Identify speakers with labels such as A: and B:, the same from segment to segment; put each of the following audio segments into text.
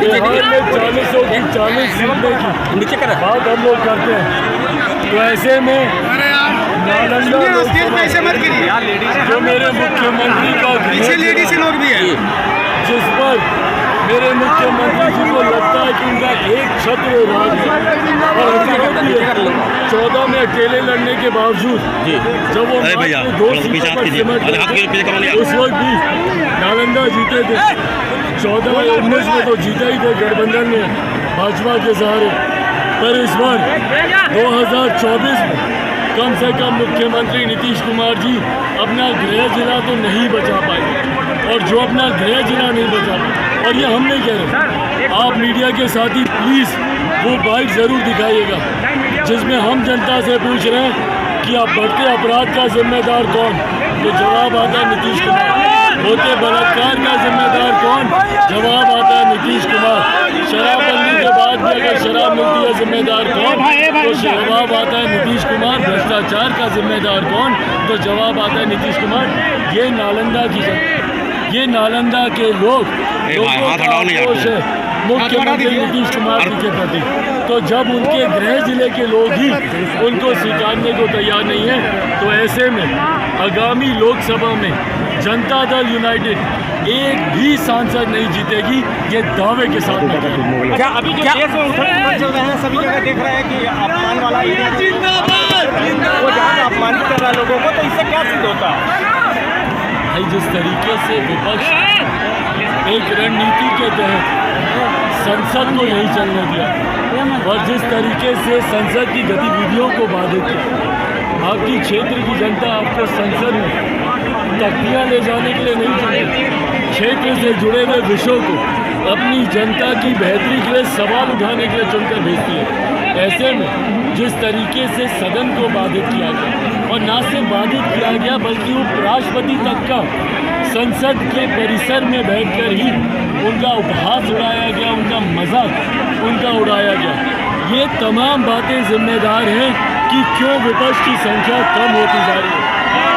A: बिहार में 40 की 40 सीटों की बात हम लोग करते हैं, तो ऐसे में नालंदा जो मेरे मुख्यमंत्री का भी है, जिस पर मेरे मुख्यमंत्री जी को लगता है कि उनका एक छत्र राज है और हकीकत भी है। 14 में अकेले लड़ने के बावजूद जब वो 2 सीटों पर सिमट गए, उस वक्त भी नालंदा जीते थे। 14 और 19 में तो जीता ही थे गठबंधन में भाजपा के सहारे, पर इस बार 2024 में कम से कम मुख्यमंत्री नीतीश कुमार जी अपना गृह जिला तो नहीं बचा पाए, और जो अपना गृह जिला नहीं बचा पाए, और ये हम नहीं कह रहे, आप मीडिया के साथी प्लीज़ वो बाइट ज़रूर दिखाइएगा जिसमें हम जनता से पूछ रहे हैं कि आप बढ़ते अपराध का जिम्मेदार कौन, तो जवाब आता है नीतीश कुमार। होते बलात्कार का जिम्मेदार कौन, जवाब आता है नीतीश कुमार। शराबबंदी के बाद भी अगर शराब मिलती है जिम्मेदार कौन, तो जवाब आता है नीतीश कुमार। भ्रष्टाचार का जिम्मेदार कौन, तो जवाब आता है नीतीश कुमार। ये नालंदा की जनता, ये नालंदा के लोग मुख्यमंत्री नीतीश कुमार जी के प्रति, तो जब उनके गृह जिले के लोग ही उनको स्वीकारने को तैयार नहीं है, तो ऐसे में आगामी लोकसभा में जनता दल यूनाइटेड एक भी सांसद नहीं जीतेगी, ये दावे के साथ मैं कहूँ।
B: क्या अभी जो देश में उथल पुथल चल रहे हैं, सभी जगह देख रहे हैं कि अपमान वाला वो जहाँ अपमानित कर रहा है लोगों को, तो इससे क्या सिद्ध होता है?
A: भाई जिस तरीके से विपक्ष एक रणनीति के तहत संसद को नहीं चलने दिया और जिस तरीके से संसद की गतिविधियों को बाधित किया, आपकी क्षेत्र की जनता आपको संसद में तख्तियाँ ले जाने के लिए नहीं चुनती, क्षेत्र से जुड़े हुए विषयों को अपनी जनता की बेहतरी के लिए सवाल उठाने के लिए चुनकर भेजती है। ऐसे में जिस तरीके से सदन को बाधित किया गया, और न सिर्फ बाधित किया गया बल्कि उपराष्ट्रपति तक का संसद के परिसर में बैठकर ही उनका उपहास उड़ाया गया, उनका मजाक उनका उड़ाया गया। ये तमाम बातें जिम्मेदार हैं कि क्यों विपक्ष की संख्या कम होती जा रही है।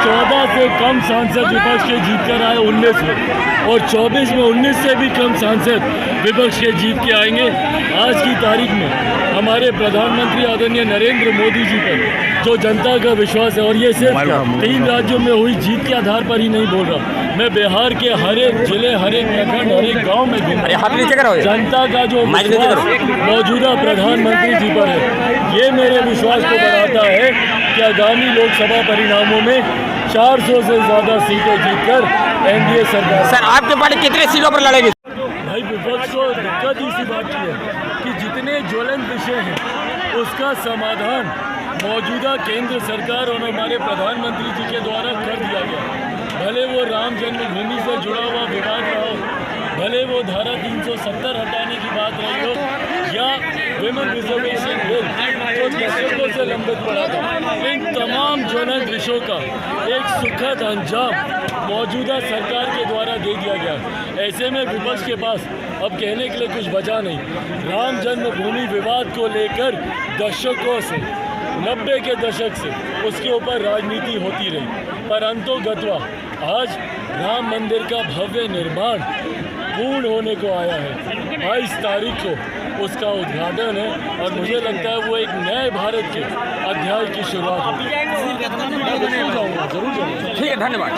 A: 14 से कम सांसद विपक्ष के जीत कर आए 19 में, और 24 में 19 से भी कम सांसद विपक्ष के जीत के आएंगे। आज की तारीख में हमारे प्रधानमंत्री आदरणीय नरेंद्र मोदी जी पर जो जनता का विश्वास है, और ये सिर्फ 3 राज्यों में हुई जीत के आधार पर ही नहीं बोल रहा, मैं बिहार के हर एक जिले, हर एक प्रखंड, हर एक गाँव में जनता का जो विश्वास मौजूदा प्रधानमंत्री जी पर है, ये मेरे विश्वास को बढ़ाता है कि आगामी लोकसभा परिणामों में 400 से ज़्यादा सीटें जीतकर एनडीए सरकार।
B: सर आपके पार्टी कितने सीटों पर लड़ेगी?
A: भाई विपक्ष को दिक्कत इसी बात की है कि जितने ज्वलंत विषय हैं उसका समाधान मौजूदा केंद्र सरकार और हमारे प्रधानमंत्री जी के द्वारा कर दिया गया। भले वो राम जन्मभूमि से जुड़ा हुआ विवाद रहा हो, भले वो धारा 370 हटाने की बात रही हो, या विमेन रिजर्वेशन बिल जो दशकों से लंबित पड़ा था, इन तमाम ज्वलंत विषयों का एक सुखद अंजाम मौजूदा सरकार के द्वारा दे दिया गया। ऐसे में विपक्ष के पास अब कहने के लिए कुछ बचा नहीं। राम जन्मभूमि विवाद को लेकर दशकों से, 90 के दशक से उसके ऊपर राजनीति होती रही, परंतु गतवा आज राम मंदिर का भव्य निर्माण पूर्ण होने को आया है। 22 तारीख को उसका उद्घाटन है, और मुझे लगता है वो एक नए भारत के अध्याय की शुरुआत होगी। जरूर जाऊँगा।
B: ठीक है, धन्यवाद।